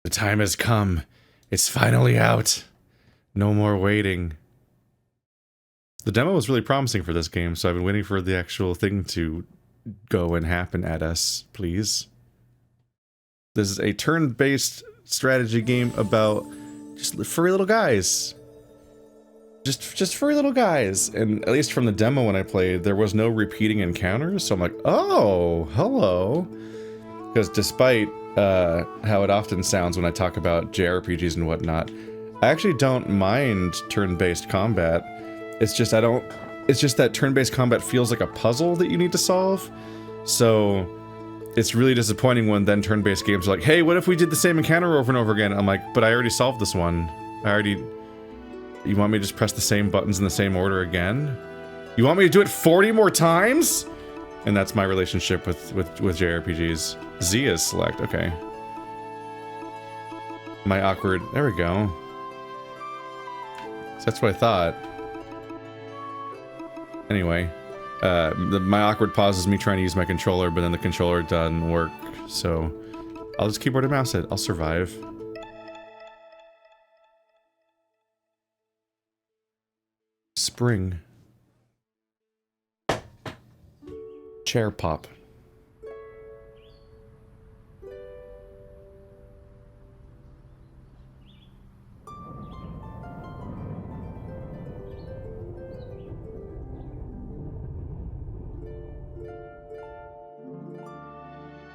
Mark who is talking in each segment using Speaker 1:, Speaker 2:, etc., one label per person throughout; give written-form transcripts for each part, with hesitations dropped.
Speaker 1: The time has come. It's finally out. No more waiting. The demo was really promising for this game, so I've been waiting for the actual thing to go and happen at us, please. This is a turn-based strategy game about just furry little guys. Just furry little guys. And at least from the demo when I played, there was no repeating encounters, so I'm like, oh, hello. Because despite how it often sounds when I talk about JRPGs and whatnot, I actually don't mind turn-based combat. It's just that turn-based combat feels like a puzzle that you need to solve. So it's really disappointing when then turn-based games are like, hey, what if we did the same encounter over and over again? I'm like, but I already solved this one. You want me to just press the same buttons in the same order again? You want me to do it 40 more times? And that's my relationship with JRPGs. Z is select, okay. My awkward, there we go. So that's what I thought. Anyway, my awkward pause is me trying to use my controller, but then the controller doesn't work, so I'll just keyboard and mouse it. I'll survive. Spring. Chair pop.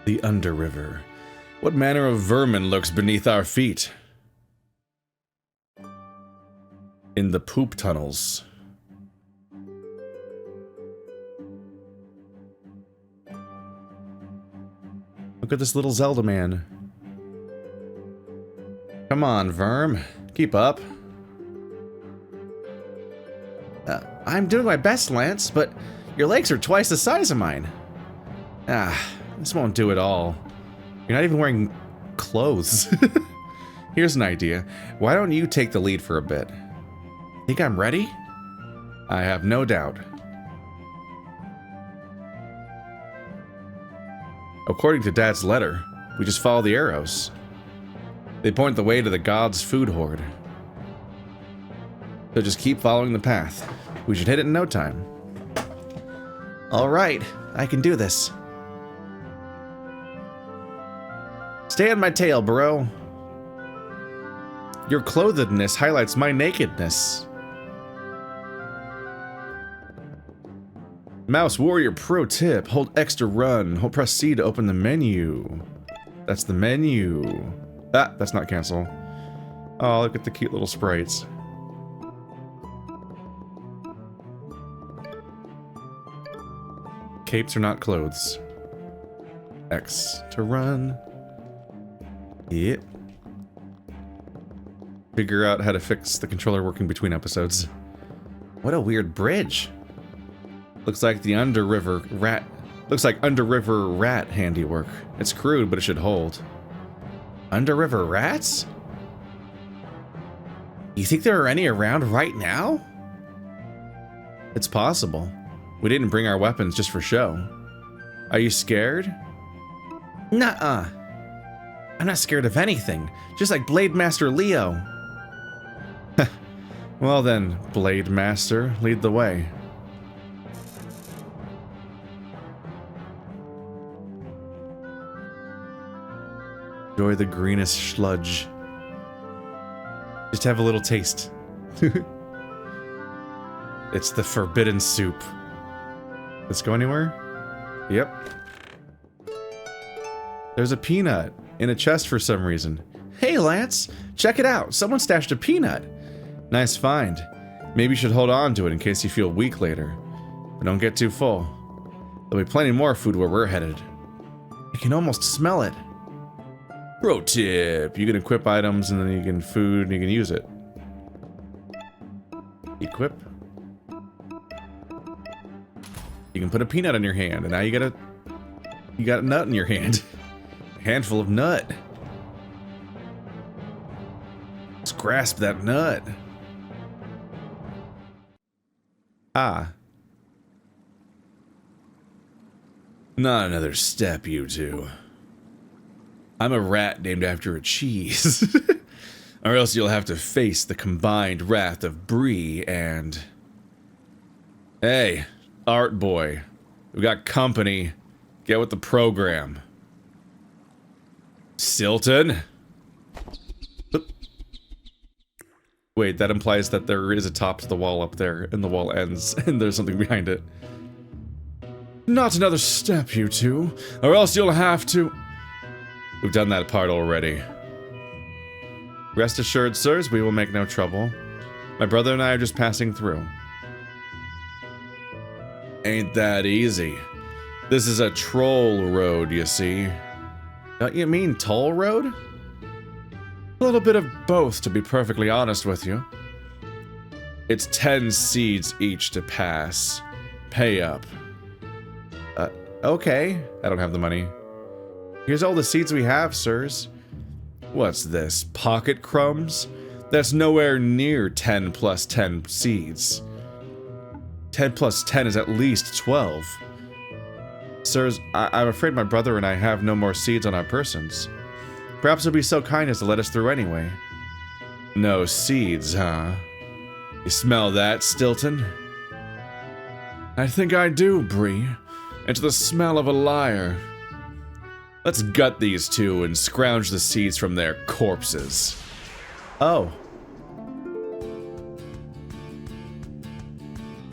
Speaker 1: The Underriver. What manner of vermin lurks beneath our feet? In the poop tunnels. Look at this little Zelda man. Come on, Verm. Keep up. I'm doing my best, Lance, but your legs are twice the size of mine. This won't do it all. You're not even wearing clothes. Here's an idea. Why don't you take the lead for a bit? Think I'm ready? I have no doubt. According to Dad's letter, we just follow the arrows. They point the way to the gods' food horde. So just keep following the path. We should hit it in no time. All right, I can do this. Stay on my tail, bro. Your clothedness highlights my nakedness. Mouse Warrior pro tip. Hold X to run. Hold press C to open the menu. That's the menu. That's not cancel. Oh, look at the cute little sprites. Capes are not clothes. X to run. Yep. Figure out how to fix the controller working between episodes. What a weird bridge. Looks like the Underriver rat handiwork. It's crude, but it should hold. Underriver rats? You think there are any around right now? It's possible. We didn't bring our weapons just for show. Are you scared? Nuh-uh. I'm not scared of anything. Just like Blade Master Leo. Well then, Blade Master, lead the way. Enjoy the greenest sludge. Just have a little taste. It's the forbidden soup. Let's go anywhere? Yep. There's a peanut in a chest for some reason. Hey, Lance, check it out. Someone stashed a peanut. Nice find. Maybe you should hold on to it in case you feel weak later. But don't get too full. There'll be plenty more food where we're headed. I can almost smell it. Pro tip. You can equip items and then you can food and you can use it. Equip. You can put a peanut on your hand and now you got a nut in your hand. A handful of nut. Let's grasp that nut. Ah. Not another step, you two. I'm a rat named after a cheese. Or else you'll have to face the combined wrath of Bree and... Hey, art boy. We got company. Get with the program. Silton? Wait, that implies that there is a top to the wall up there, and the wall ends, and there's something behind it. Not another step, you two, or else you'll have to... We've done that part already. Rest assured, sirs, we will make no trouble. My brother and I are just passing through. Ain't that easy. This is a troll road, you see. Don't you mean toll road? A little bit of both, to be perfectly honest with you. It's 10 seeds each to pass. Pay up. Okay. I don't have the money. Here's all the seeds we have, sirs. What's this, pocket crumbs? That's nowhere near 10 plus 10 seeds. 10 plus 10 is at least 12. Sirs, I'm afraid my brother and I have no more seeds on our persons. Perhaps you'll be so kind as to let us through anyway. No seeds, huh? You smell that, Stilton? I think I do, Bree. It's the smell of a liar. Let's gut these two and scrounge the seeds from their corpses. Oh.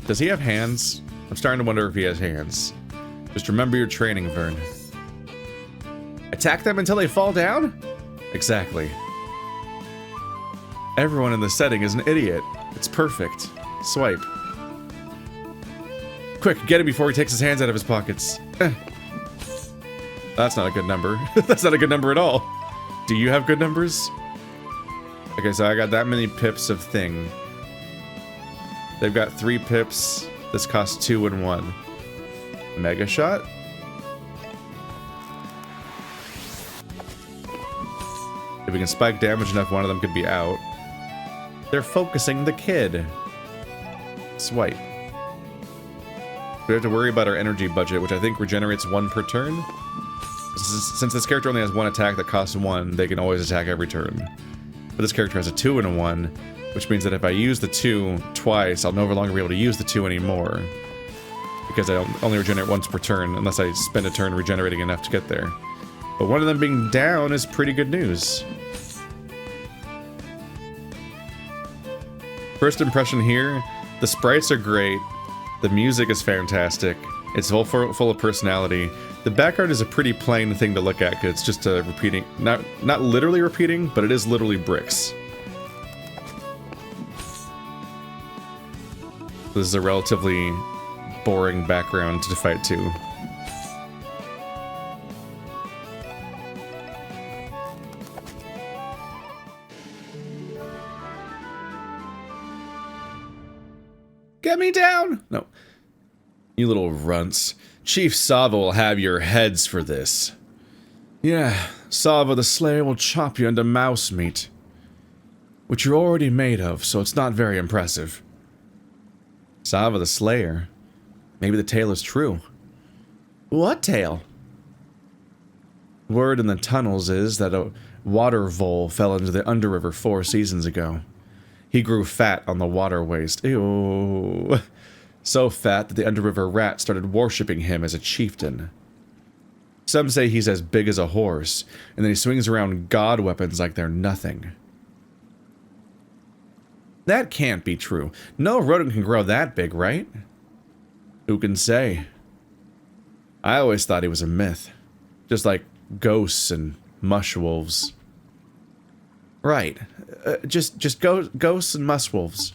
Speaker 1: Does he have hands? I'm starting to wonder if he has hands. Just remember your training, Vern. Attack them until they fall down? Exactly. Everyone in the setting is an idiot. It's perfect. Swipe. Quick, get him before he takes his hands out of his pockets. That's not a good number. That's not a good number at all. Do you have good numbers? Okay, so I got that many pips of thing. They've got 3 pips. This costs 2 and 1. Mega shot? If we can spike damage enough, one of them could be out. They're focusing the kid. Swipe. We have to worry about our energy budget, which I think regenerates 1 per turn. Since this character only has 1 attack that costs 1, they can always attack every turn. But this character has a 2 and a 1, which means that if I use the 2 twice, I'll no longer be able to use the 2 anymore. Because I only regenerate once per turn, unless I spend a turn regenerating enough to get there. But one of them being down is pretty good news. First impression here, the sprites are great, the music is fantastic, it's full of personality. The background is a pretty plain thing to look at, because it's just a repeating, not literally repeating, but it is literally bricks. This is a relatively boring background to fight to. Get me down! No. You little runts. Chief Sava will have your heads for this. Yeah, Sava the Slayer will chop you into mouse meat. Which you're already made of, so it's not very impressive. Sava the Slayer? Maybe the tale is true. What tale? Word in the tunnels is that a water vole fell into the Underriver 4 seasons ago. He grew fat on the water waste. Ew. So fat that the Underriver rat started worshipping him as a chieftain. Some say he's as big as a horse, and then he swings around god weapons like they're nothing. That can't be true. No rodent can grow that big, right? Who can say? I always thought he was a myth. Just like ghosts and mushwolves. Right. Just ghosts and mushwolves.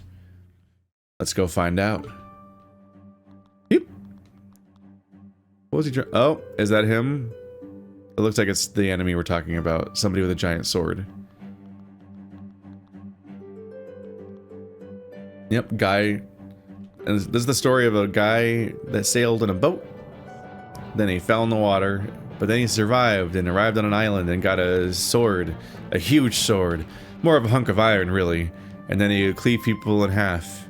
Speaker 1: Let's go find out. Yep. What was he trying? Oh, is that him? It looks like it's the enemy we're talking about. Somebody with a giant sword. Yep, guy. And this is the story of a guy that sailed in a boat. Then he fell in the water, but then he survived and arrived on an island and got a sword. A huge sword. More of a hunk of iron, really. And then he would cleave people in half.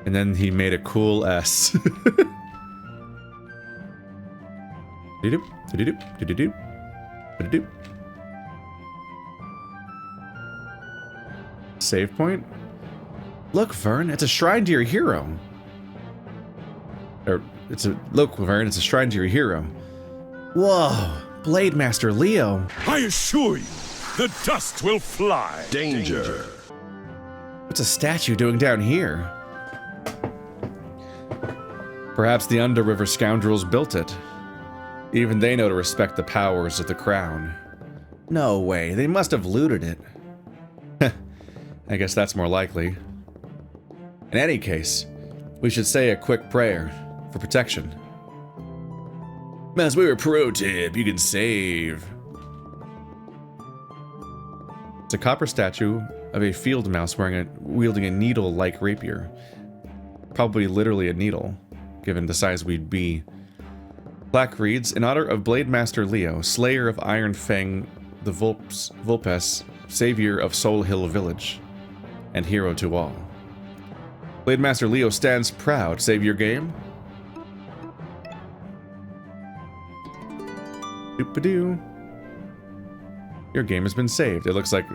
Speaker 1: And then he made a cool S. Ba-da-doop. Save point? Look, Vern, it's a shrine to your hero. Look, Vern, it's a shrine to your hero. Whoa, Blade Master Leo.
Speaker 2: I assure you, the dust will fly.
Speaker 3: Danger.
Speaker 1: What's a statue doing down here? Perhaps the Underriver scoundrels built it. Even they know to respect the powers of the crown. No way, they must have looted it. I guess that's more likely. In any case, we should say a quick prayer for protection. As we were pro tip, you can save. It's a copper statue of a field mouse wielding a needle-like rapier. Probably literally a needle, given the size we'd be. Plaque reads, in honor of Blade Master Leo, Slayer of Iron Fang, the Vulpes, Savior of Soul Hill Village, and hero to all. Blade Master Leo stands proud. Save your game. Doop-a-doo. Your game has been saved. It looks like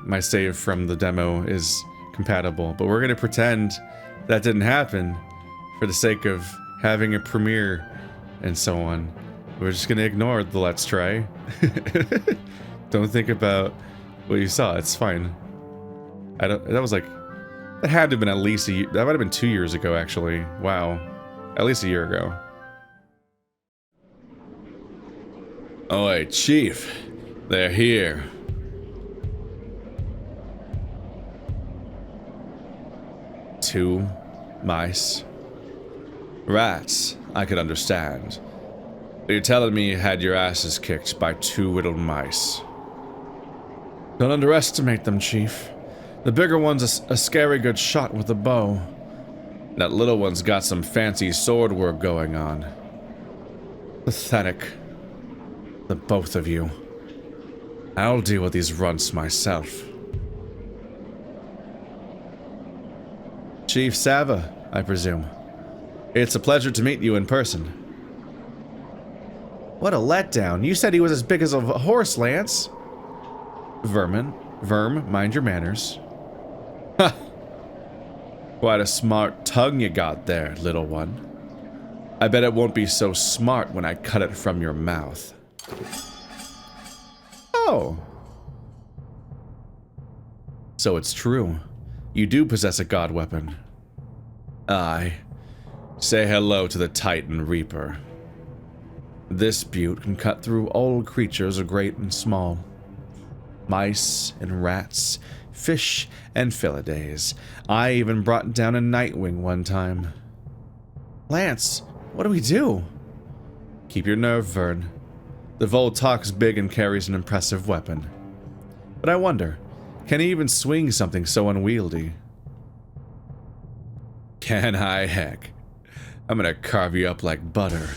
Speaker 1: my save from the demo is compatible, but we're gonna pretend that didn't happen for the sake of having a premiere and so on. We're just gonna ignore the let's try. Don't think about what you saw. It's fine. That had to have been at least that might have been 2 years ago, actually. Wow. At least a year ago. Oi, Chief. They're here. Two mice. Rats, I could understand. But you're telling me you had your asses kicked by 2 little mice. Don't underestimate them, Chief. The bigger one's a scary good shot with a bow. That little one's got some fancy sword work going on. Pathetic. The both of you. I'll deal with these runts myself. Chief Sava, I presume. It's a pleasure to meet you in person. What a letdown. You said he was as big as a horse, Lance. Verm, mind your manners. Ha! Quite a smart tongue you got there, little one. I bet it won't be so smart when I cut it from your mouth. Oh. So it's true. You do possess a god weapon. Aye. Say hello to the Titan Reaper. This beaut can cut through all creatures, great and small. Mice and rats, fish and Philidays. I even brought down a Nightwing one time. Lance, what do we do? Keep your nerve, Vern. The vole talks big and carries an impressive weapon. But I wonder, can he even swing something so unwieldy? Can I, heck? I'm gonna carve you up like butter.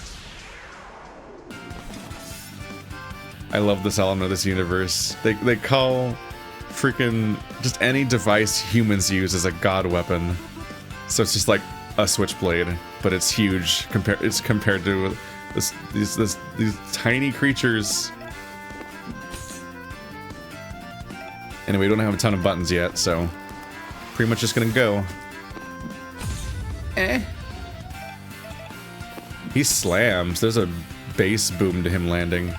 Speaker 1: I love this element of this universe. They call freaking just any device humans use as a god weapon. So it's just like a switchblade, but it's huge compared to these tiny creatures. Anyway, we don't have a ton of buttons yet, so pretty much just gonna go. He slams. There's a bass boom to him landing.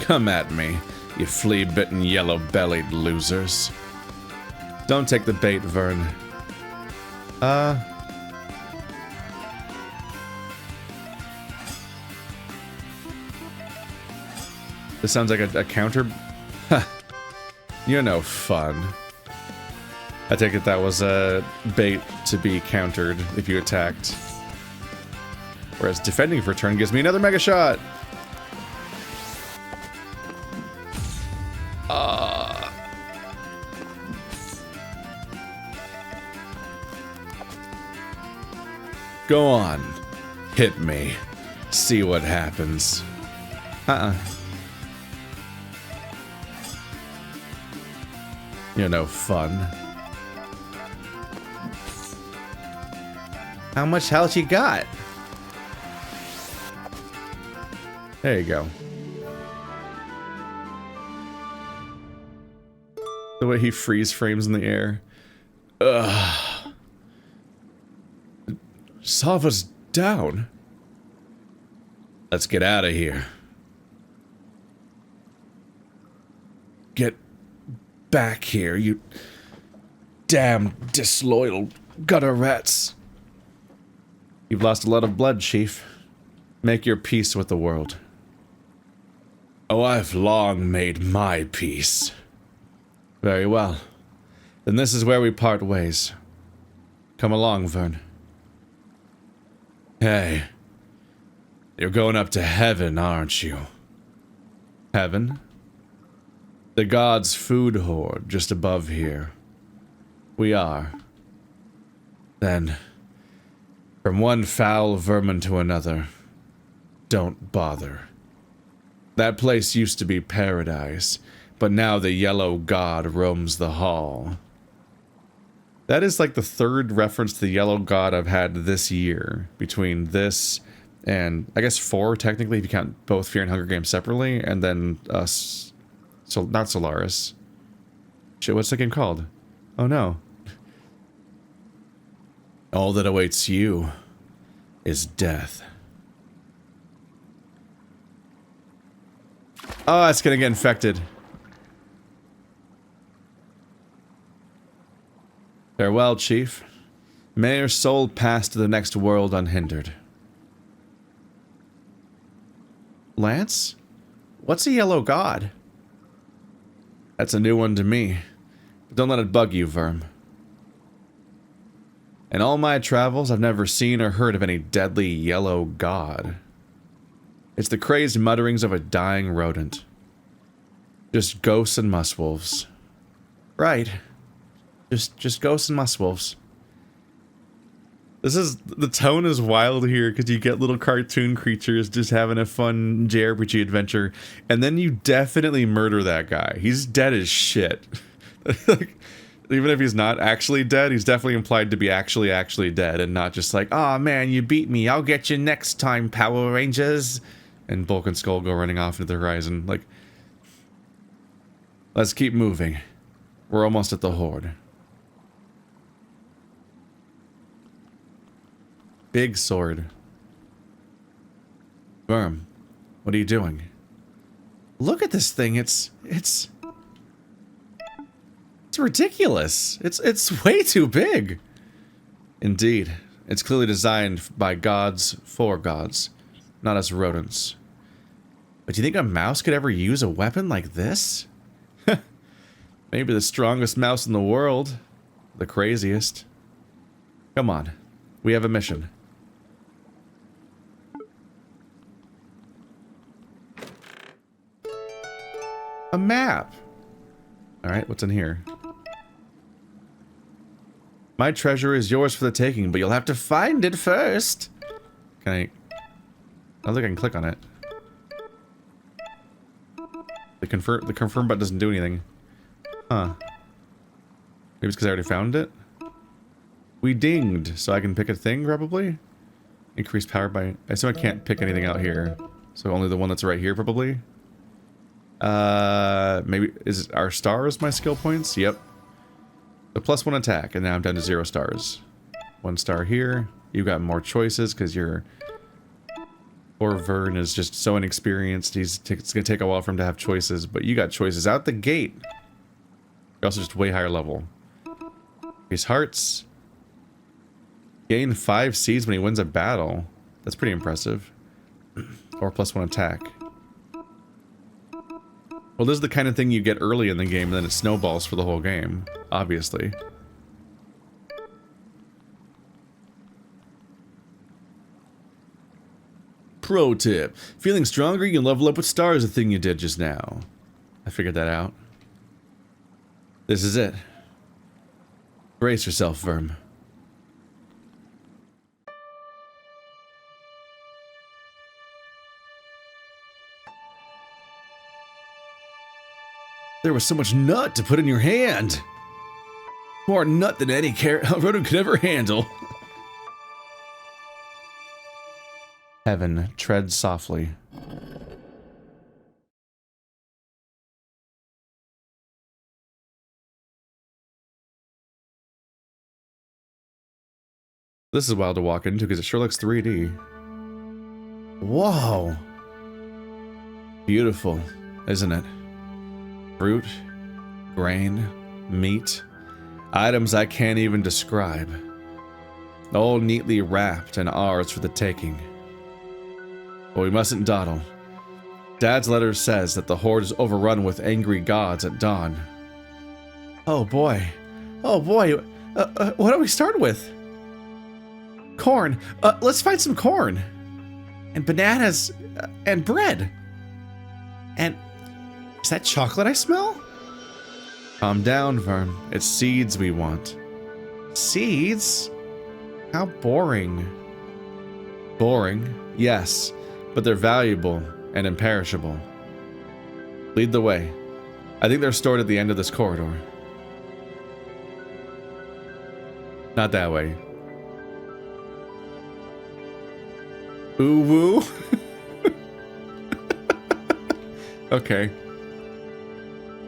Speaker 1: Come at me, you flea-bitten, yellow-bellied losers. Don't take the bait, Vern. This sounds like a counter. You're no fun. I take it that was a bait to be countered if you attacked. Whereas defending for a turn gives me another mega shot. Go on. Hit me. See what happens. You're no fun. How much health you got? There you go. The way he freeze frames in the air. Ugh. Sava's down. Let's get out of here. Get back here, you damn disloyal gutter rats. You've lost a lot of blood, Chief. Make your peace with the world. Oh, I've long made my peace. Very well. Then this is where we part ways. Come along, Vern. Hey. You're going up to heaven, aren't you? Heaven? The gods' food horde just above here. We are. Then, from one foul vermin to another, don't bother. That place used to be paradise, but now the yellow god roams the hall. That is like the third reference to the yellow god I've had this year, between this and, I guess 4 technically if you count both Fear and Hunger Games separately, and then us, so not Solaris. Shit, what's that game called? Oh no. All that awaits you is death. Oh, it's gonna get infected. Farewell, Chief. May your soul pass to the next world unhindered. Lance? What's a yellow god? That's a new one to me. But don't let it bug you, Verm. In all my travels, I've never seen or heard of any deadly yellow god. It's the crazed mutterings of a dying rodent. Just ghosts and musswolves. Right. Just ghosts and musswolves. The tone is wild here because you get little cartoon creatures just having a fun JRPG adventure, and then you definitely murder that guy. He's dead as shit. Like, even if he's not actually dead, he's definitely implied to be actually dead, and not just like, "Aw, man, you beat me. I'll get you next time, Power Rangers." And Bulk and Skull go running off into the horizon. Like, let's keep moving. We're almost at the horde. Big sword. Verm, what are you doing? Look at this thing. It's ridiculous. It's way too big. Indeed. It's clearly designed by gods for gods, not us rodents. But do you think a mouse could ever use a weapon like this? Maybe the strongest mouse in the world. The craziest. Come on. We have a mission. A map. Alright, what's in here? My treasure is yours for the taking, but you'll have to find it first. Can I don't think I can click on it. The confirm button doesn't do anything. Huh. Maybe it's because I already found it? We dinged, so I can pick a thing, probably? Increase power by... I assume I can't pick anything out here. So only the one that's right here, probably? Maybe... Is it our stars my skill points? Yep. The +1 attack, and now I'm down to 0 stars. 1 star here. You got more choices, because your... Poor Vern is just so inexperienced. It's gonna take a while for him to have choices, but you got choices out the gate. You're also just way higher level. These hearts. Gain 5 seeds when he wins a battle. That's pretty impressive. Or +1 attack. Well, this is the kind of thing you get early in the game, and then it snowballs for the whole game. Obviously. Pro tip. Feeling stronger, you can level up with stars, the thing you did just now. I figured that out. This is it. Brace yourself, Verm. There was so much nut to put in your hand. More nut than any rodent could ever handle. Heaven, tread softly. This is wild to walk into because it sure looks 3D. Whoa. Beautiful, isn't it? Fruit, grain, meat, items I can't even describe. All neatly wrapped and ours for the taking. But we mustn't dawdle. Dad's letter says that the horde is overrun with angry gods at dawn. Oh boy. Oh boy. What do we start with? Corn. Let's find some corn. And bananas. And bread. And is that chocolate I smell? Calm down, Verm. It's seeds we want. Seeds? How boring. Boring, yes, but they're valuable and imperishable. Lead the way. I think they're stored at the end of this corridor. Not that way. Ooh woo. Okay.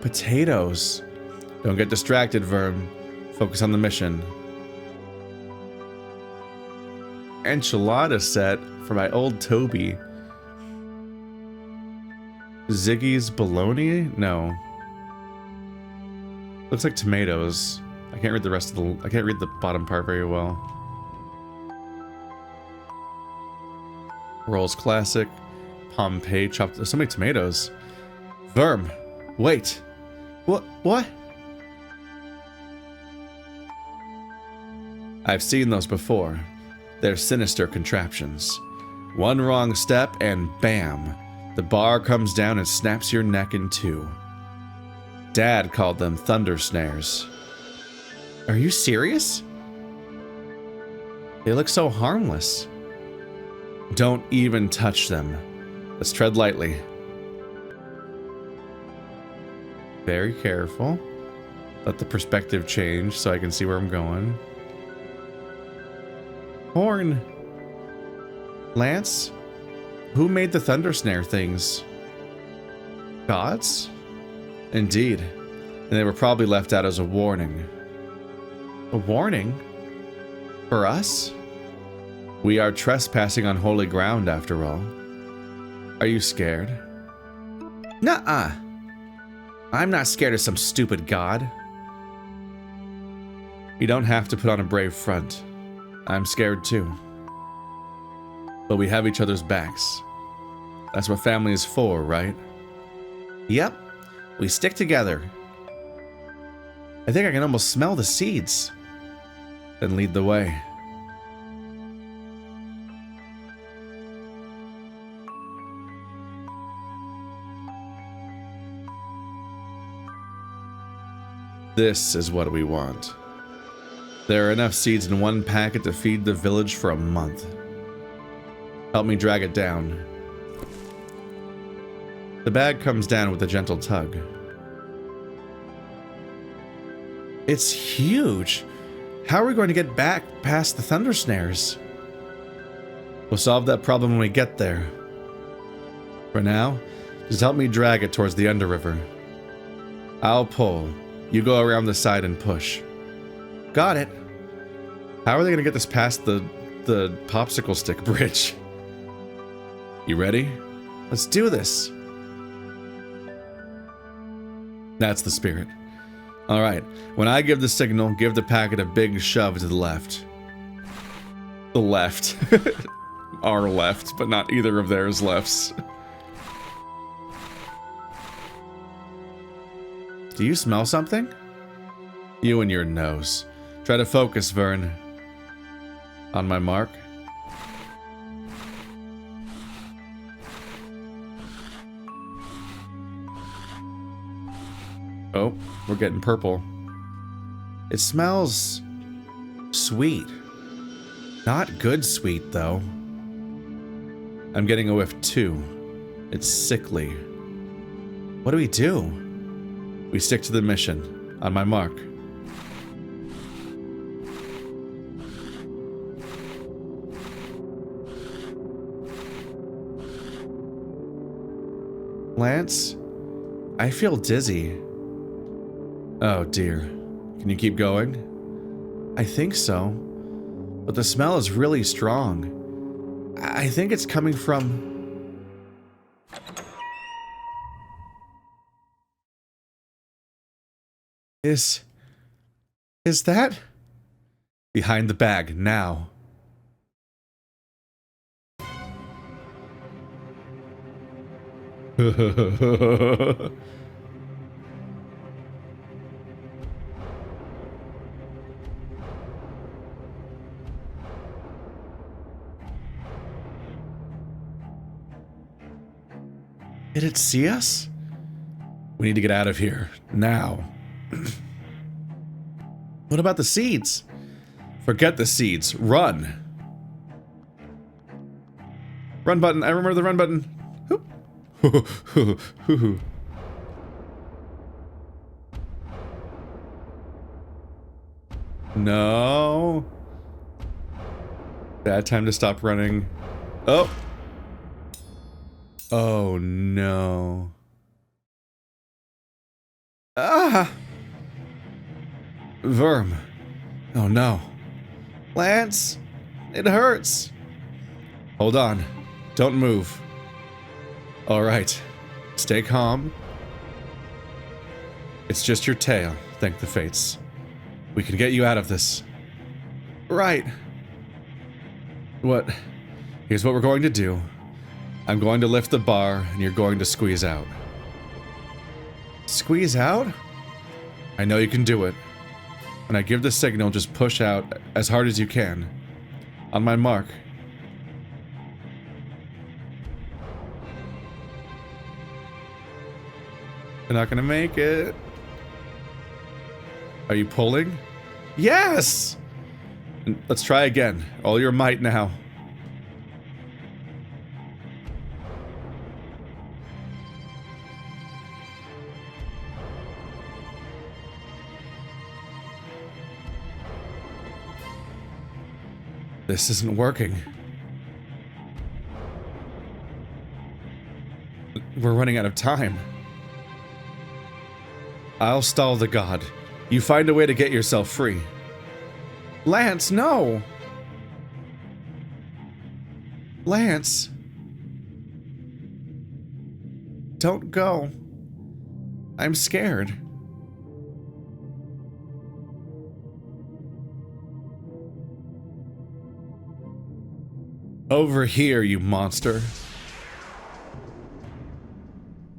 Speaker 1: Potatoes. Don't get distracted, Verm. Focus on the mission. Enchilada set for my old Toby. Ziggy's bologna? No. Looks like tomatoes. I can't read the rest of the... I can't read the bottom part very well. Rolls Classic. Pompeii chopped... There's so many tomatoes. Verm. Wait. What? I've seen those before. They're sinister contraptions. One wrong step and bam, the bar comes down and snaps your neck in two. Dad called them thunder snares. Are you serious? They look so harmless. Don't even touch them. Let's tread lightly. Very careful. Let the perspective change so I can see where I'm going. Horn. Lance? Who made the thunder snare things? Gods? Indeed. And they were probably left out as a warning. A warning? For us? We are trespassing on holy ground, after all. Are you scared? Nuh-uh. I'm not scared of some stupid god. You don't have to put on a brave front. I'm scared too. But we have each other's backs. That's what family is for, right? Yep. We stick together. I think I can almost smell the seeds. Then lead the way. This is what we want. There are enough seeds in one packet to feed the village for a month. Help me drag it down. The bag comes down with a gentle tug. It's huge. How are we going to get back past the thunder snares? We'll solve that problem when we get there. For now, just help me drag it towards the underriver. I'll pull. You go around the side and push. Got it. How are they going to get this past the popsicle stick bridge? You ready? Let's do this. That's the spirit. All right. When I give the signal, give the packet a big shove to the left. The left. Our left, but not either of theirs lefts. Do you smell something? You and your nose. Try to focus, Vern. On my mark. Oh, we're getting purple. It smells sweet. Not good sweet, though. I'm getting a whiff too. It's sickly. What do we do? We stick to the mission. On my mark. Lance? I feel dizzy. Oh dear. Can you keep going? I think so. But the smell is really strong. I think it's coming from... Is that? Behind the bag, now. Did it see us? We need to get out of here, now. What about the seeds? Forget the seeds. Run. Run button. I remember the run button. No. Bad time to stop running. Oh. Oh no. Ah. Verm. Oh no. Lance, it hurts. Hold on. Don't move. All right. Stay calm. It's just your tail, thank the fates. We can get you out of this. Right. What? Here's what we're going to do. I'm going to lift the bar, and you're going to squeeze out. Squeeze out? I know you can do it. When I give the signal, just push out as hard as you can. On my mark. You're not gonna make it. Are you pulling? Yes! Let's try again. All your might now. This isn't working. We're running out of time. I'll stall the god. You find a way to get yourself free. Lance, no! Lance. Don't go. I'm scared. Over here, you monster.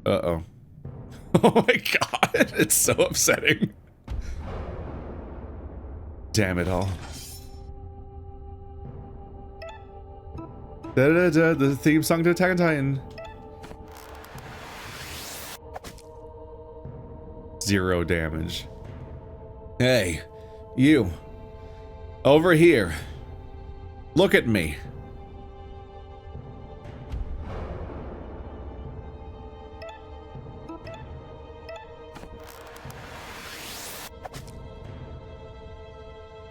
Speaker 1: Uh-oh. Oh my god, it's so upsetting. Damn it all. Da-da-da, the theme song to Attack on Titan. 0 damage. Hey, you. Over here. Look at me.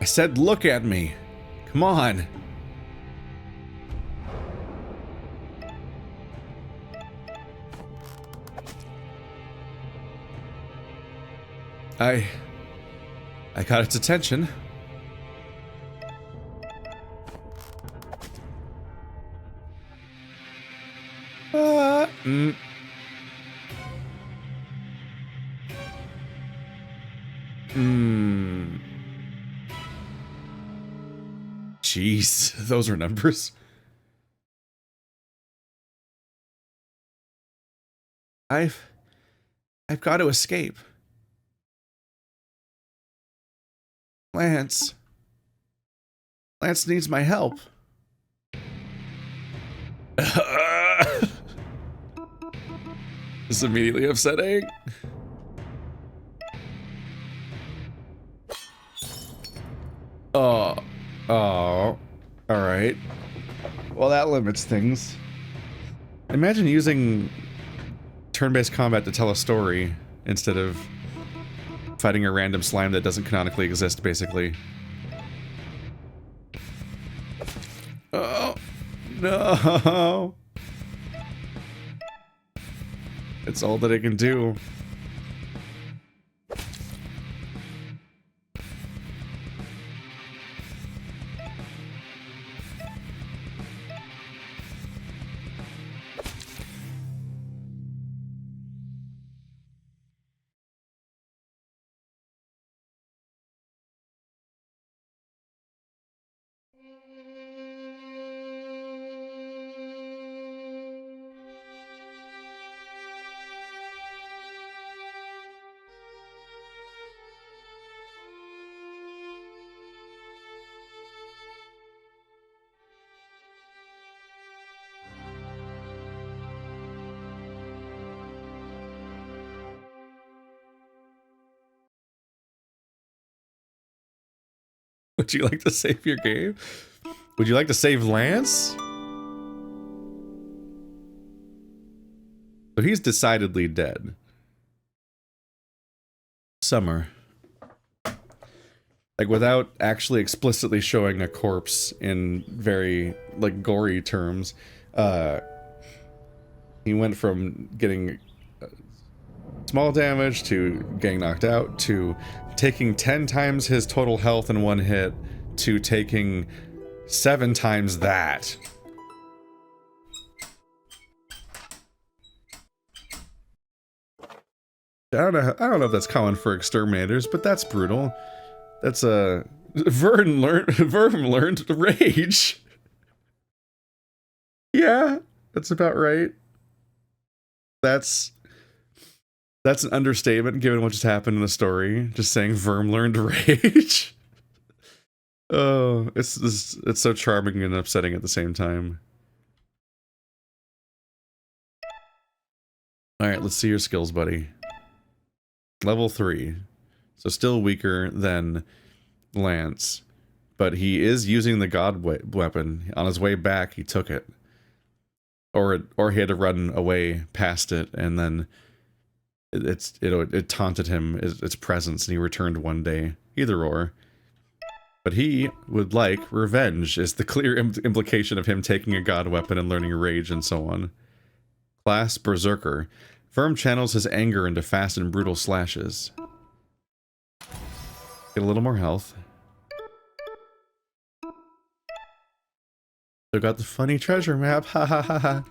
Speaker 1: I said look at me. Come on. I got its attention. Jeez, those are numbers. I've got to escape. Lance needs my help. This is immediately upsetting. Oh, alright. Well, that limits things. Imagine using turn-based combat to tell a story instead of fighting a random slime that doesn't canonically exist, basically. Oh, no. It's all that I can do. Would you like to save your game? Would you like to save Lance? So he's decidedly dead. Summer. Like, without actually explicitly showing a corpse in very, like, gory terms, he went from getting small damage to getting knocked out to taking 10 times his total health in one hit to taking 7 times that. I don't know if that's common for exterminators, but that's brutal. That's a Verm learned rage. Yeah, that's about right. That's an understatement given what just happened in the story. Just saying Verm learned rage. Oh, it's so charming and upsetting at the same time. All right, let's see your skills, buddy. Level 3. So still weaker than Lance, but he is using the god weapon. On his way back, he took it. Or he had to run away past it, and then it taunted him, its presence, and he returned one day. Either or. But he would like revenge, is the clear implication of him taking a god weapon and learning rage and so on. Class Berserker. Verm channels his anger into fast and brutal slashes. Get a little more health. They got the funny treasure map. Ha ha ha ha.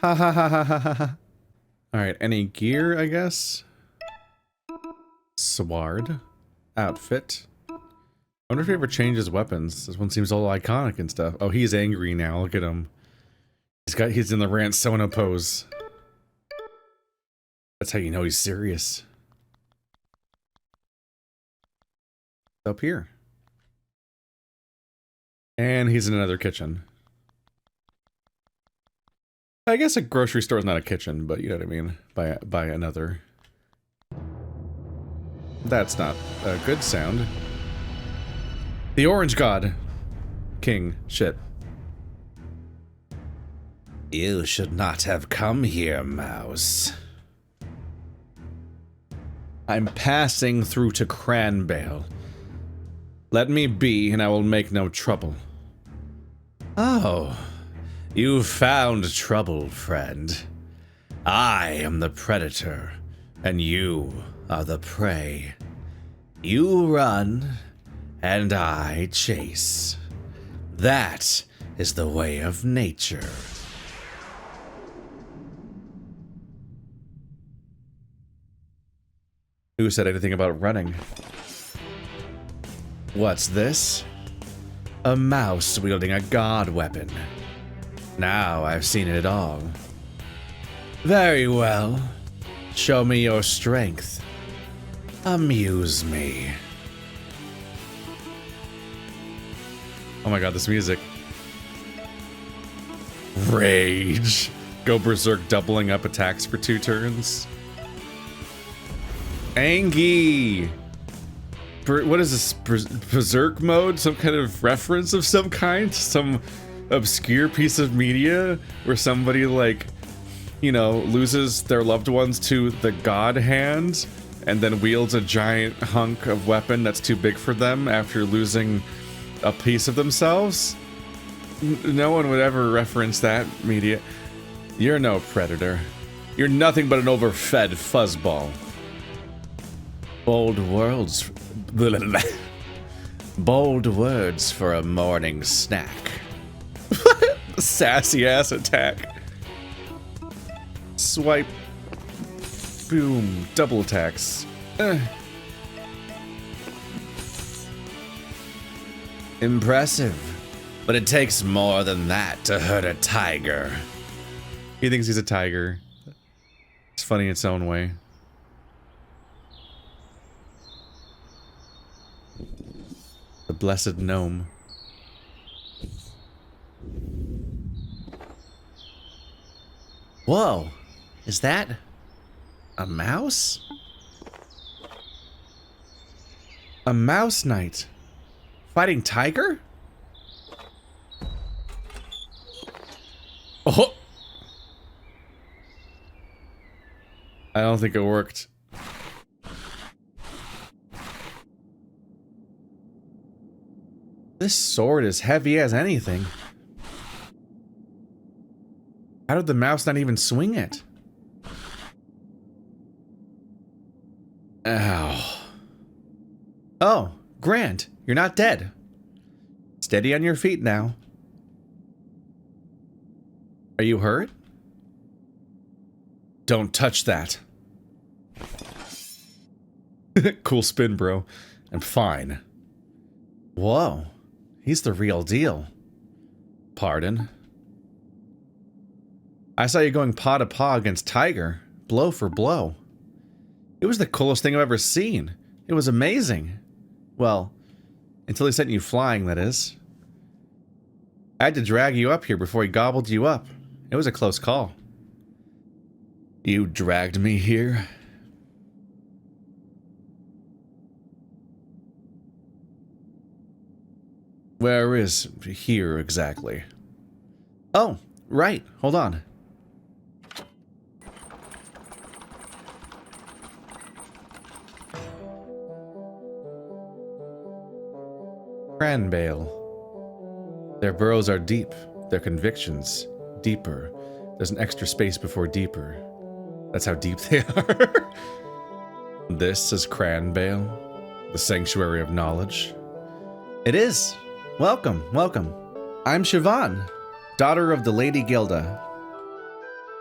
Speaker 1: Ha ha ha ha ha ha. Alright, any gear, I guess? Sword. Outfit. I wonder if he ever changes weapons. This one seems all iconic and stuff. Oh, he's angry now. Look at him. He's in the Rant Sona pose. That's how you know he's serious. Up here. And he's in another kitchen. I guess a grocery store is not a kitchen, but you know what I mean. By another. That's not a good sound. The Orange God. King. Shit. You should not have come here, mouse. I'm passing through to Cran, Bale. Let me be, and I will make no trouble. Oh, you found trouble, friend. I am the predator, and you are the prey. You run, and I chase. That is the way of nature. Who said anything about running? What's this? A mouse wielding a god weapon. Now I've seen it all. Very well. Show me your strength. Amuse me. Oh my god, this music. Rage. Go berserk, doubling up attacks for 2 turns. Angie! What is this? Berserk mode? Some kind of reference of some kind? Some obscure piece of media where somebody, like, you know, loses their loved ones to the god hand and then wields a giant hunk of weapon that's too big for them after losing a piece of themselves? No one would ever reference that media. You're no predator. You're nothing but an overfed fuzzball. Bold words. Bold words for a morning snack. Sassy ass attack. Swipe. Boom. Double attacks. Impressive. But it takes more than that to hurt a tiger. He thinks he's a tiger. It's funny in its own way. The blessed gnome. Whoa! Is that a mouse? A mouse knight. Fighting tiger? Oh! I don't think it worked. This sword is heavy as anything. How did the mouse not even swing it? Ow. Oh, Grant, you're not dead. Steady on your feet now. Are you hurt? Don't touch that. Cool spin, bro. I'm fine. Whoa. He's the real deal. Pardon? I saw you going paw to paw against Tiger, blow for blow. It was the coolest thing I've ever seen. It was amazing. Well, until he sent you flying, that is. I had to drag you up here before he gobbled you up. It was a close call. You dragged me here? Where is here exactly? Oh, right. Hold on. Cran Bale. Their burrows are deep, their convictions deeper. There's an extra space before deeper. That's how deep they are. This is Cran Bale, the sanctuary of knowledge. It is. Welcome, welcome. I'm Siobhan, daughter of the Lady Gilda.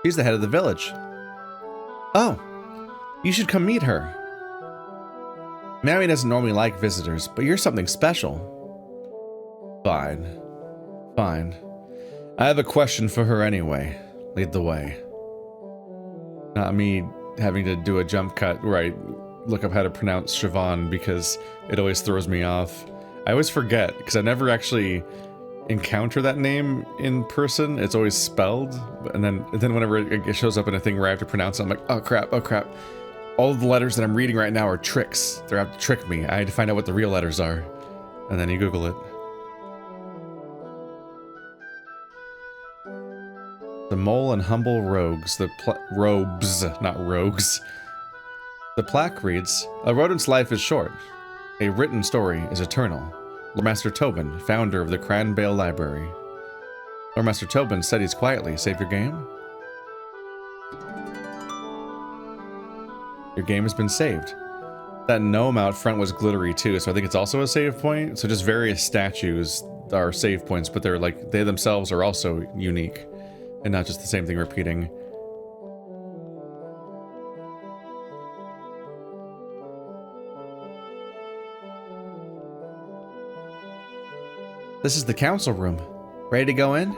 Speaker 1: She's the head of the village. Oh, you should come meet her. Mammy doesn't normally like visitors, but you're something special. Fine. Fine. I have a question for her anyway. Lead the way. Not me having to do a jump cut where I look up how to pronounce Siobhan because it always throws me off. I always forget because I never actually encounter that name in person. It's always spelled, and then whenever it shows up in a thing where I have to pronounce it, I'm like, oh crap, oh crap. All of the letters that I'm reading right now are tricks. They're out to trick me. I had to find out what the real letters are. And then you Google it. The mole and humble rogues, robes, not rogues. The plaque reads, a rodent's life is short. A written story is eternal. Lord Master Tobin, founder of the Cran Bale Library. Lord Master Tobin studies quietly. Save your game? Your game has been saved. That gnome out front was glittery too, so I think it's also a save point. So just various statues are save points, but they're like, they themselves are also unique. And not just the same thing repeating. This is the council room. Ready to go in?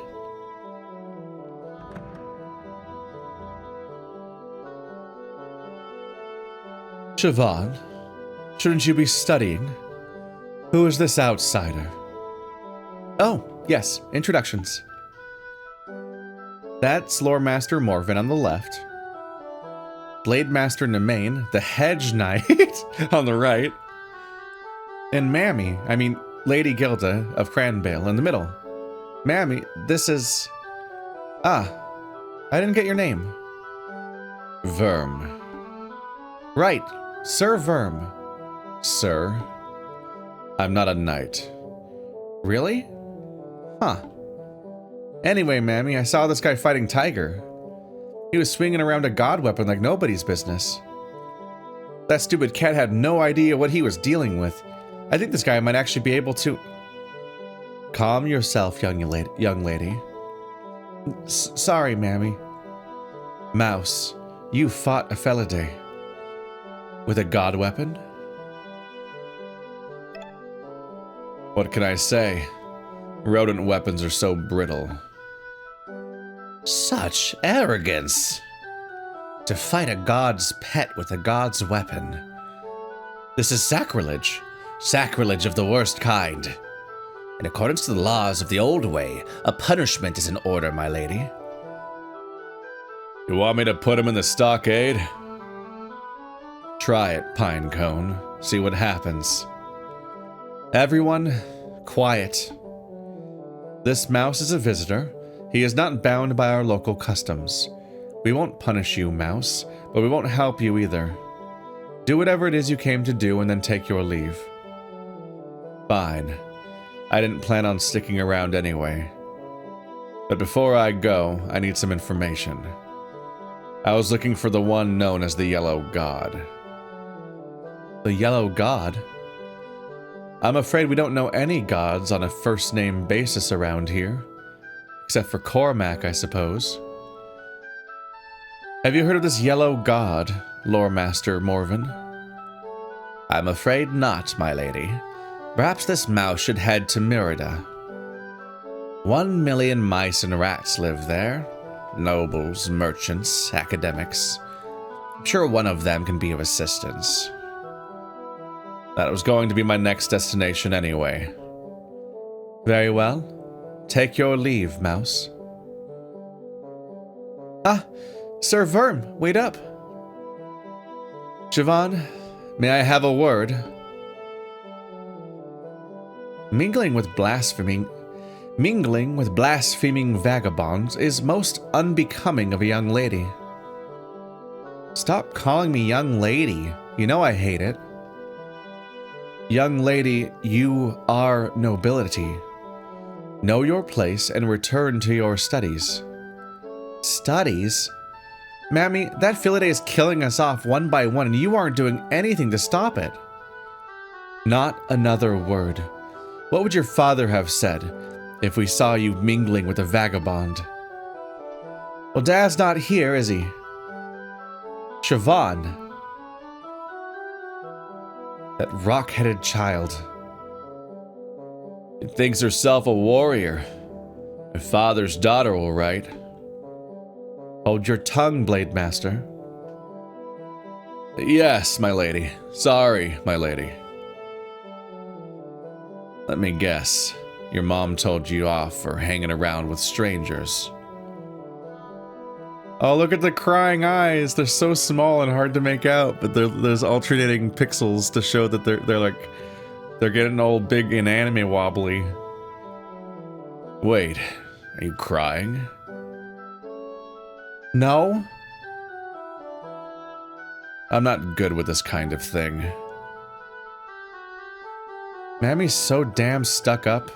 Speaker 1: Siobhan, shouldn't you be studying? Who is this outsider? Oh, yes, introductions. That's Lore Master Morven on the left. Blade Master Nemain, the Hedge Knight, on the right. And Lady Gilda of Cran Bale in the middle. Mammy, this is... Ah, I didn't get your name. Verm. Right, Sir Verm. Sir, I'm not a knight. Really? Huh. Anyway, Mammy, I saw this guy fighting Tiger. He was swinging around a god weapon like nobody's business. That stupid cat had no idea what he was dealing with. I think this guy might actually be able to... Calm yourself, young lady. Sorry, Mammy. Mouse, you fought a Felidae. With a god weapon? What can I say? Rodent weapons are so brittle. Such arrogance! To fight a god's pet with a god's weapon. This is sacrilege. Sacrilege of the worst kind. In accordance to the laws of the old way, a punishment is in order, my lady. You want me to put him in the stockade? Try it, Pinecone. See what happens. Everyone, Quiet. This mouse is a visitor. He is not bound by our local customs. We won't punish you, mouse, but we won't help you either. Do whatever it is you came to do and then take your leave. Fine. I didn't plan on sticking around anyway. But before I go, I need some information. I was looking for the one known as the Yellow God. The Yellow God? I'm afraid we don't know any gods on a first-name basis around here. Except for Cormac, I suppose. Have you heard of this Yellow God, Lore Master Morven? I'm afraid not, my lady. Perhaps this mouse should head to Myrida. 1 million mice and rats live there. Nobles, merchants, academics. I'm sure one of them can be of assistance. That was going to be my next destination anyway. Very well. Take your leave, mouse. Ah, Sir Verm, wait up. Siobhan, may I have a word? Mingling with blaspheming vagabonds is most unbecoming of a young lady. Stop calling me young lady. You know I hate it. Young lady, you are nobility. Know your place and return to your studies. Studies? Mammy, that Filiday is killing us off one by one and you aren't doing anything to stop it. Not another word. What would your father have said if we saw you mingling with a vagabond? Well, Dad's not here, is he? Siobhan. That rock-headed child. She thinks herself a warrior. Her father's daughter, all right. Hold your tongue, Blade Master. Yes, my lady. Sorry, my lady. Let me guess. Your mom told you off for hanging around with strangers. Oh, look at the crying eyes. They're so small and hard to make out, but there's alternating pixels to show that they're getting all big and anime wobbly. Wait, are you crying? No. I'm not good with this kind of thing. Mammy's so damn stuck up.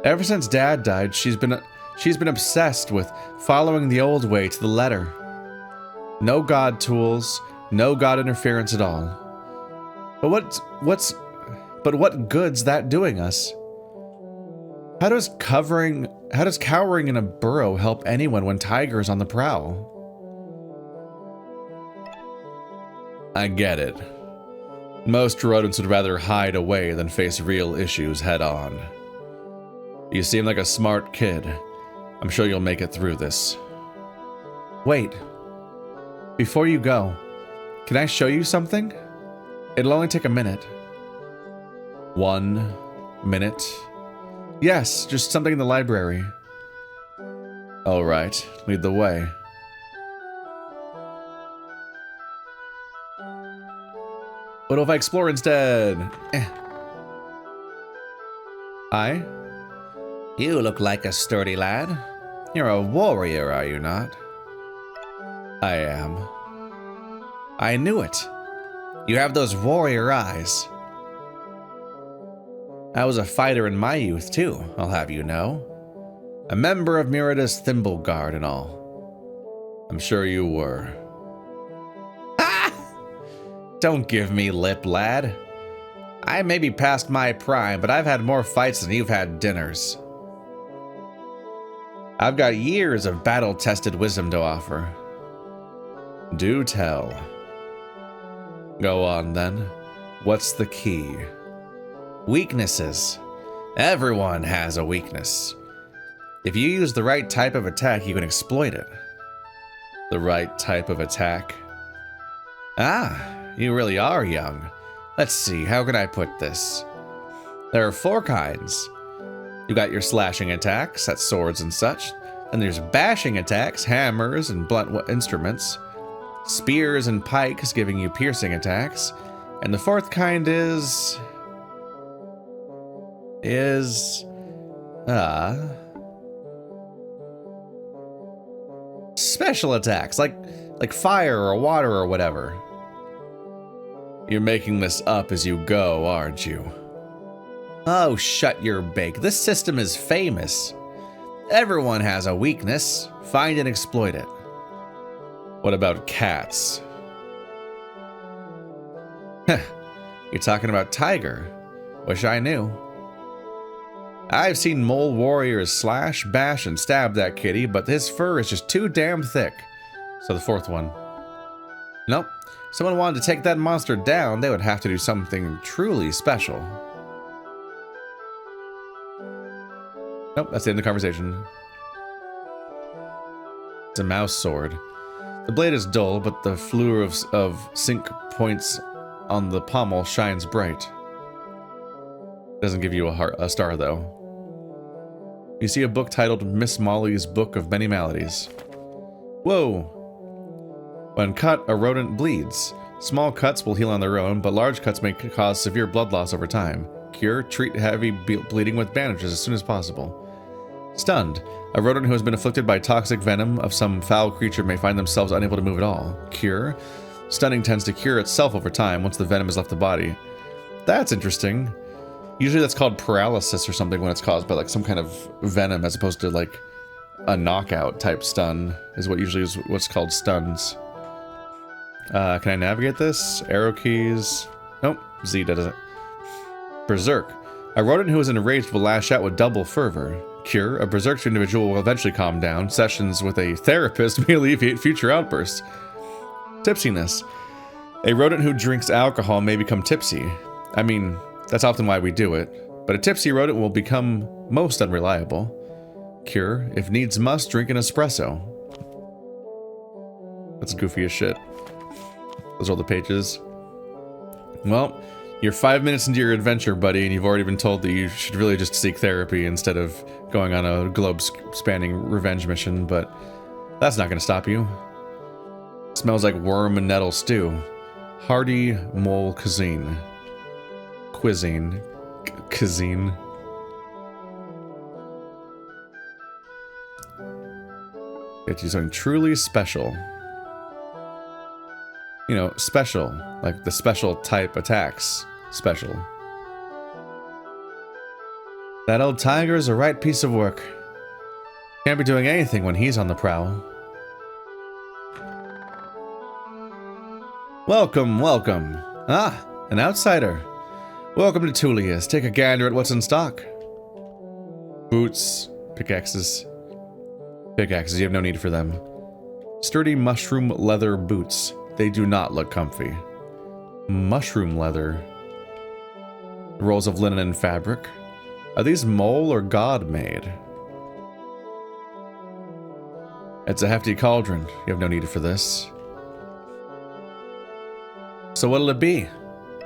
Speaker 1: Ever since Dad died, she's been obsessed with following the old way to the letter. No god tools, no god interference at all. But what good's that doing us? How does cowering in a burrow help anyone when tigers on the prowl? I get it. Most rodents would rather hide away than face real issues head on. You seem like a smart kid. I'm sure you'll make it through this. Wait. Before you go, can I show you something? It'll only take a minute. 1 minute? Yes, just something in the library. All right, lead the way. What if I explore instead? Hi. You look like a sturdy lad. You're a warrior, are you not? I am. I knew it. You have those warrior eyes. I was a fighter in my youth, too, I'll have you know. A member of Myrida's Thimble Guard and all. I'm sure you were. Ah! Don't give me lip, lad. I may be past my prime, but I've had more fights than you've had dinners. I've got years of battle-tested wisdom to offer. Do tell. Go on, then. What's the key? Weaknesses. Everyone has a weakness. If you use the right type of attack, you can exploit it. The right type of attack? Ah, you really are young. Let's see, how can I put this? There are 4 kinds. You got your slashing attacks, that's swords and such. Then there's bashing attacks, hammers and blunt instruments. Spears and pikes giving you piercing attacks. And the 4th kind is... is special attacks, like fire or water or whatever. You're making this up as you go, aren't you? Oh, shut your bake. This system is famous. Everyone has a weakness. Find and exploit it. What about cats? You're talking about tiger. Wish I knew. I've seen mole warriors slash, bash, and stab that kitty, but his fur is just too damn thick. So the fourth one. Nope. If someone wanted to take that monster down, they would have to do something truly special. Nope, that's the end of the conversation. It's a mouse sword. The blade is dull, but the fleur of sync points on the pommel shines bright. Doesn't give you a star, though. You see a book titled Miss Molly's Book of Many Maladies. Whoa! When cut, a rodent bleeds. Small cuts will heal on their own, but large cuts may cause severe blood loss over time. Cure, treat heavy bleeding with bandages as soon as possible. Stunned. A rodent who has been afflicted by toxic venom of some foul creature may find themselves unable to move at all. Cure. Stunning tends to cure itself over time once the venom has left the body. That's interesting. Usually that's called paralysis or something when it's caused by like some kind of venom as opposed to like a knockout type stun is what usually is what's called stuns. Can I navigate this? Arrow keys. Nope. Z does it. Berserk. A rodent who is enraged will lash out with double fervor. Cure. A berserk individual will eventually calm down. Sessions with a therapist may alleviate future outbursts. Tipsiness. A rodent who drinks alcohol may become tipsy. I mean, that's often why we do it. But a tipsy rodent will become most unreliable. Cure. If needs must, drink an espresso. That's goofy as shit. Those are all the pages. Well, you're 5 minutes into your adventure, buddy, and you've already been told that you should really just seek therapy instead of going on a globe-spanning revenge mission, but that's not going to stop you. Smells like worm and nettle stew. Hearty mole cuisine. Cuisine. Get you something truly special. You know, special, like the special type attacks. Special. That old tiger is a right piece of work. Can't be doing anything when he's on the prowl. Welcome, welcome. Ah, an outsider. Welcome to Tullius. Take a gander at what's in stock. Boots, pickaxes. Pickaxes, you have no need for them. Sturdy mushroom leather boots. They do not look comfy. Mushroom leather. Rolls of linen and fabric. Are these mole or god made? It's a hefty cauldron. You have no need for this. So what'll it be?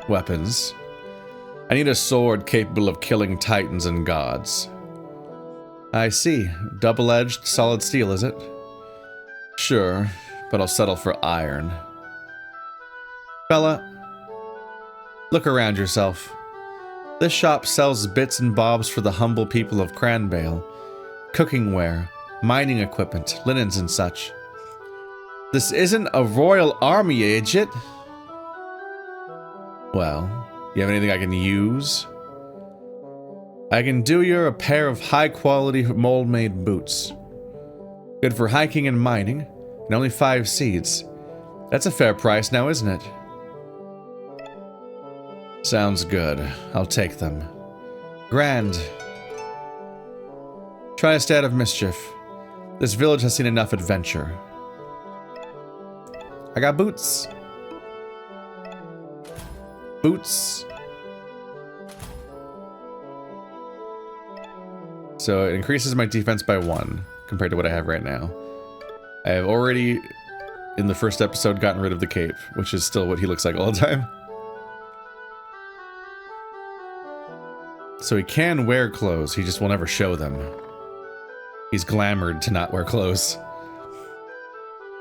Speaker 1: Weapons. I need a sword capable of killing titans and gods. I see. Double-edged solid steel, is it? Sure, but I'll settle for iron. Fella, look around yourself. This shop sells bits and bobs for the humble people of Cran, Bale. Cooking ware, mining equipment, linens and such. This isn't a royal army, agent. Well, you have anything I can use? I can do you a pair of high-quality mold-made boots. Good for hiking and mining, and only 5 seeds. That's a fair price now, isn't it? Sounds good. I'll take them. Grand. Try to stay out of mischief. This village has seen enough adventure. I got boots. Boots. So it increases my defense by 1 compared to what I have right now. I have already, in the first episode, gotten rid of the cape, which is still what he looks like all the time. So he can wear clothes, he just will never show them. He's glamored to not wear clothes.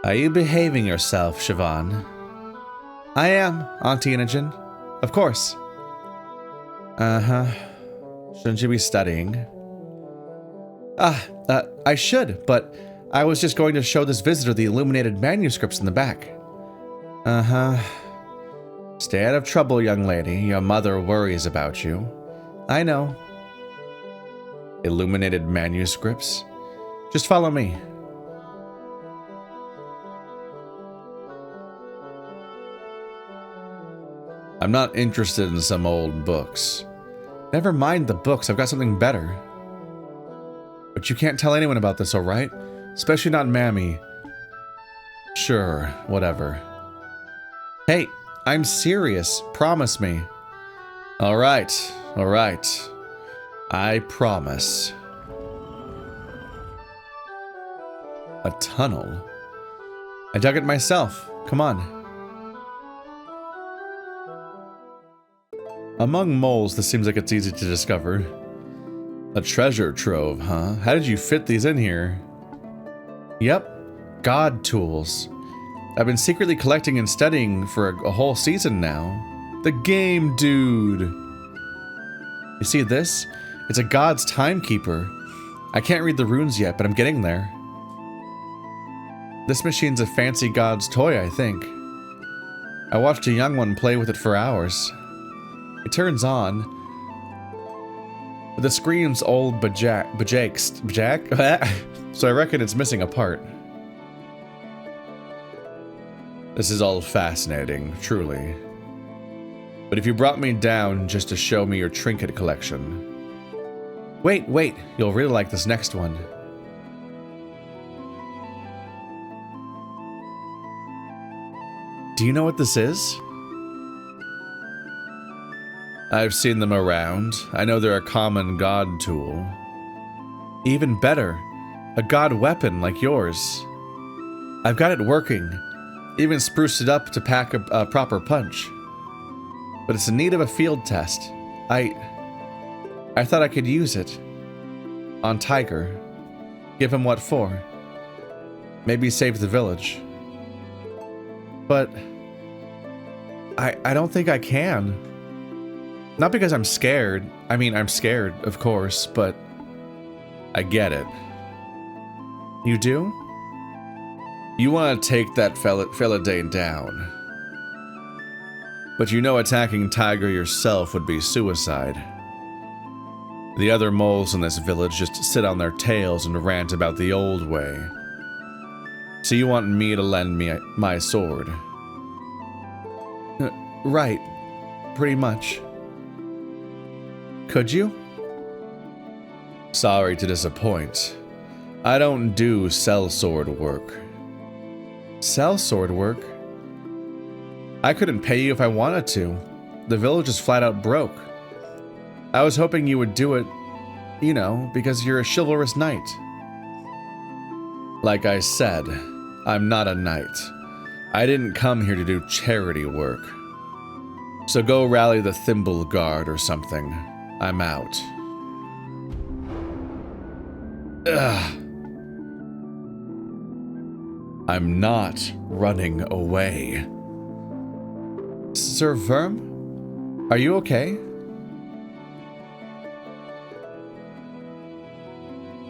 Speaker 1: Are you behaving yourself, Siobhan? I am, Auntie Inogen. Of course. Uh-huh. Shouldn't you be studying? I should, but I was just going to show this visitor the illuminated manuscripts in the back. Uh-huh. Stay out of trouble, young lady. Your mother worries about you. I know. Illuminated manuscripts? Just follow me. I'm not interested in some old books. Never mind the books, I've got something better. But you can't tell anyone about this, alright? Especially not Mammy. Sure, whatever. Hey, I'm serious. Promise me. Alright, alright. I promise. A tunnel? I dug it myself. Come on. Among moles, this seems like it's easy to discover. A treasure trove, huh? How did you fit these in here? Yep, god tools. I've been secretly collecting and studying for a whole season now. The game, dude. You see this? It's a god's timekeeper. I can't read the runes yet, but I'm getting there. This machine's a fancy god's toy, I think. I watched a young one play with it for hours. It turns on, but the screen's old bajak, so I reckon it's missing a part. This is all fascinating, truly. But if you brought me down just to show me your trinket collection... Wait, you'll really like this next one. Do you know what this is? I've seen them around. I know they're a common god tool. Even better, a god weapon like yours. I've got it working. Even spruced it up to pack a proper punch. But it's in need of a field test. I thought I could use it. On Tiger. Give him what for. Maybe save the village. But... I don't think I can. Not because I'm scared. I mean, I'm scared, of course, but I get it. You do? You want to take that Felidane down. But you know attacking Tiger yourself would be suicide. The other moles in this village just sit on their tails and rant about the old way. So you want me to lend me my sword? Right. Pretty much. Could you? Sorry to disappoint. I don't do sellsword work. Sellsword work? I couldn't pay you if I wanted to. The village is flat out broke. I was hoping you would do it, you know, because you're a chivalrous knight. Like I said, I'm not a knight. I didn't come here to do charity work. So go rally the Thimble Guard or something. I'm out. Ugh. I'm not running away. Sir Verm? Are you okay?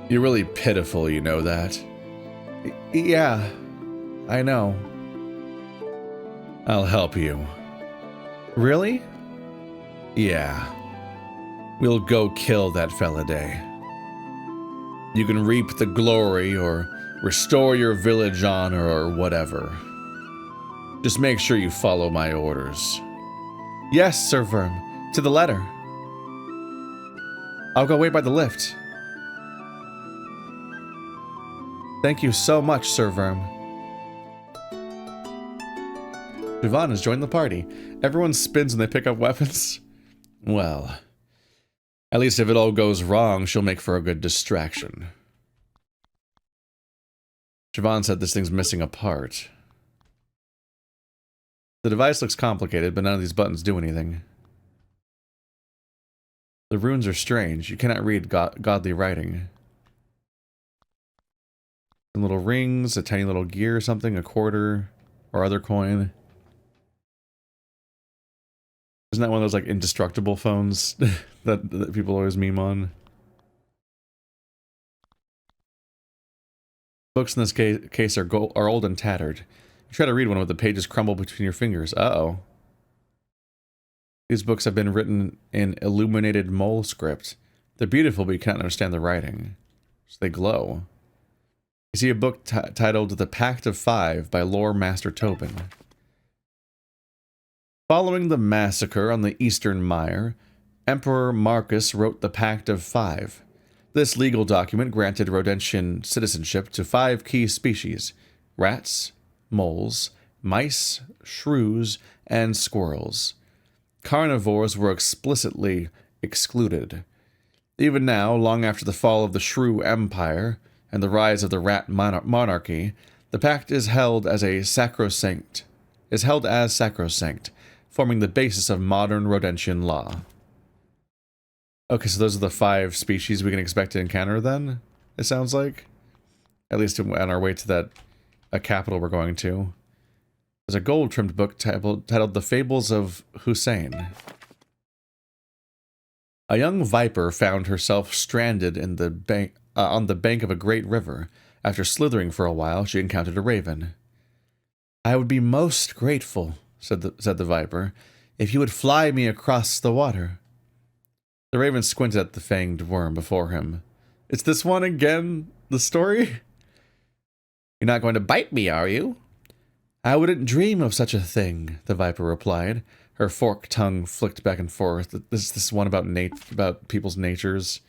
Speaker 1: You're really pitiful, you know that? Yeah, I know. I'll help you. Really? Yeah. We'll go kill that Felidane. You can reap the glory or restore your village honor or whatever. Just make sure you follow my orders. Yes, Sir Verm. To the letter. I'll go wait by the lift. Thank you so much, Sir Verm. Siobhan has joined the party. Everyone spins when they pick up weapons. Well, at least if it all goes wrong, she'll make for a good distraction. Siobhan said this thing's missing a part. The device looks complicated, but none of these buttons do anything. The runes are strange. You cannot read godly writing. Some little rings, a tiny little gear or something, a quarter, or other coin. Isn't that one of those like indestructible phones that people always meme on? Books in this case are old and tattered. You try to read one with the pages crumble between your fingers. Uh-oh. These books have been written in illuminated mole script. They're beautiful, but you cannot understand the writing. So they glow. You see a book titled The Pact of Five by Lore Master Tobin. Following the massacre on the Eastern Mire, Emperor Marcus wrote the Pact of Five. This legal document granted Rodentian citizenship to 5 key species: rats, moles, mice, shrews, and squirrels. Carnivores were explicitly excluded. Even now, long after the fall of the Shrew Empire and the rise of the rat monarchy, the pact is held as sacrosanct, forming the basis of modern Rodentian law. Okay, so those are the 5 species we can expect to encounter then, it sounds like. At least on our way to that capital we're going to. There's a gold-trimmed book titled The Fables of Hussein. A young viper found herself stranded in the on the bank of a great river. After slithering for a while, she encountered a raven. "I would be most grateful," said the viper, "if you would fly me across the water." The raven squinted at the fanged worm before him. "It's this one again? The story?" "You're not going to bite me, are you?" "I wouldn't dream of such a thing," the viper replied. Her forked tongue flicked back and forth. This one about people's natures.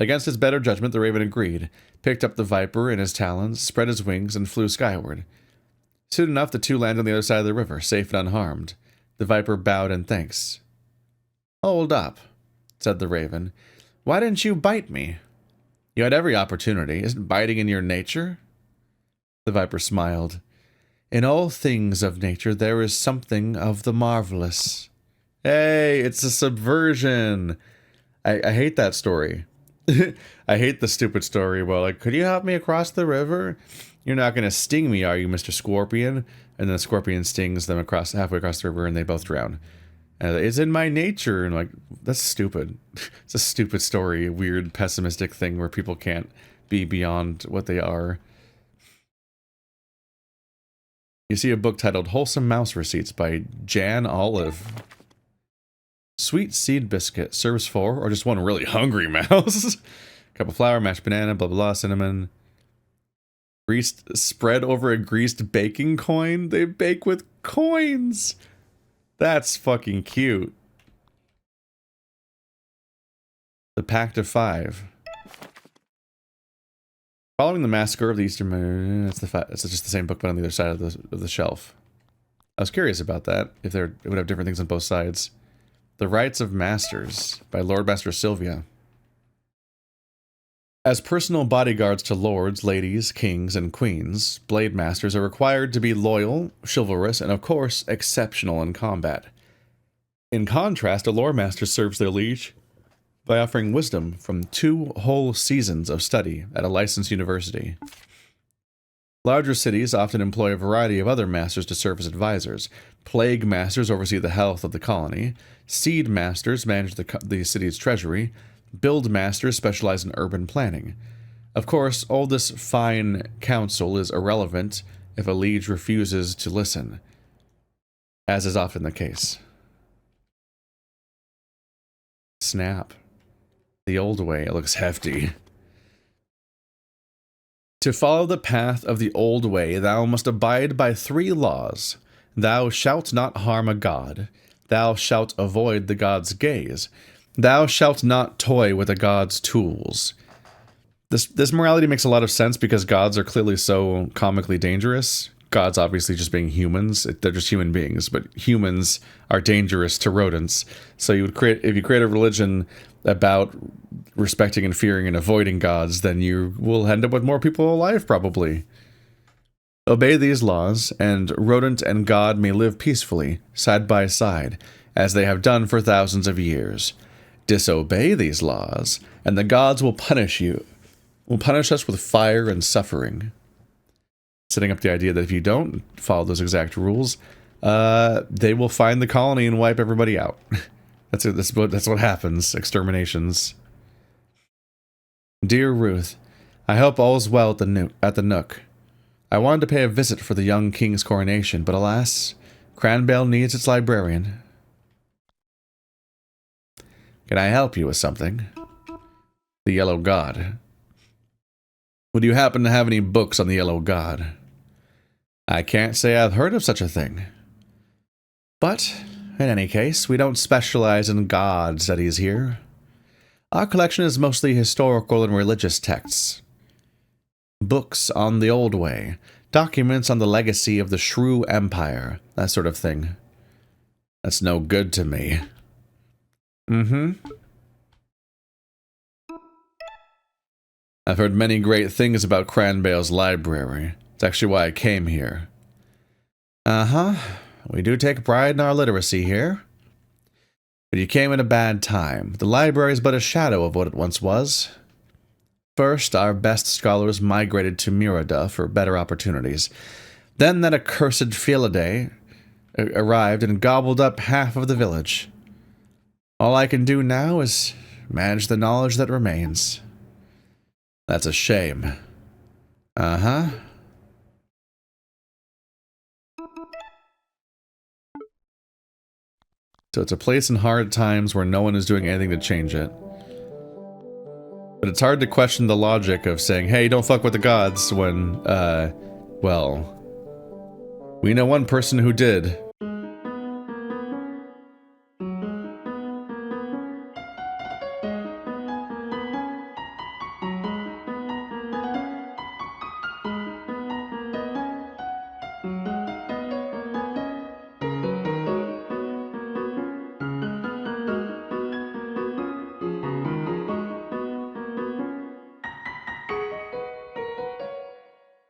Speaker 1: Against his better judgment, the raven agreed, picked up the viper in his talons, spread his wings, and flew skyward. Soon enough, the two landed on the other side of the river, safe and unharmed. The viper bowed in thanks. "Hold up," said the raven. "Why didn't you bite me? You had every opportunity. Isn't biting in your nature?" The viper smiled. "In all things of nature, there is something of the marvelous." Hey, it's a subversion. I hate that story. I hate the stupid story. Well, like, could you help me across the river? You're not going to sting me, are you, Mr. Scorpion? And then the scorpion stings them halfway across the river, and they both drown. And it's in my nature. And like, that's stupid. It's a stupid story, weird, pessimistic thing where people can't be beyond what they are. You see a book titled Wholesome Mouse Receipts by Jan Olive. Sweet seed biscuit serves 4 or just one really hungry mouse. Cup of flour, mashed banana, blah, blah, blah, cinnamon. Greased, spread over a greased baking coin. They bake with coins. That's fucking cute. The Pact of Five. Following the massacre of the Eastern... It's just the same book, but on the other side of the shelf. I was curious about that, if it would have different things on both sides. The Rights of Masters, by Lord Master Sylvia. As personal bodyguards to lords, ladies, kings, and queens, blade masters are required to be loyal, chivalrous, and of course, exceptional in combat. In contrast, a lore master serves their liege by offering wisdom from 2 whole seasons of study at a licensed university. Larger cities often employ a variety of other masters to serve as advisors. Plague masters oversee the health of the colony. Seed masters manage the city's treasury. Build masters specialize in urban planning. Of course, all this fine counsel is irrelevant if a liege refuses to listen, as is often the case. Snap. The old way. It looks hefty. To follow the path of the old way, thou must abide by 3 laws. Thou shalt not harm a god. Thou shalt avoid the god's gaze. Thou shalt not toy with a god's tools. This morality makes a lot of sense because gods are clearly so comically dangerous. Gods obviously just being humans. They're just human beings, but humans are dangerous to rodents. So if you create a religion about respecting and fearing and avoiding gods, then you will end up with more people alive, probably. Obey these laws, and rodent and god may live peacefully, side by side, as they have done for thousands of years. Disobey these laws, and the gods will punish us with fire and suffering. Setting up the idea that if you don't follow those exact rules, they will find the colony and wipe everybody out. That's what happens. Exterminations. Dear Ruth, I hope all's well at the Nook. I wanted to pay a visit for the young king's coronation, but alas, Bale needs its librarian. Can I help you with something? The Yellow God. Would you happen to have any books on the Yellow God? I can't say I've heard of such a thing. But, in any case, we don't specialize in god studies here. Our collection is mostly historical and religious texts. Books on the old way, documents on the legacy of the Shrew Empire, that sort of thing. That's no good to me. I've heard many great things about Bale's library. It's actually why I came here. We do take pride in our literacy here. But you came at a bad time. The library is but a shadow of what it once was. First, our best scholars migrated to Mirada for better opportunities. Then that accursed Philaday arrived and gobbled up half of the village. All I can do now is manage the knowledge that remains. That's a shame. So it's a place in hard times where no one is doing anything to change it. But it's hard to question the logic of saying, hey, don't fuck with the gods when, well, we know one person who did.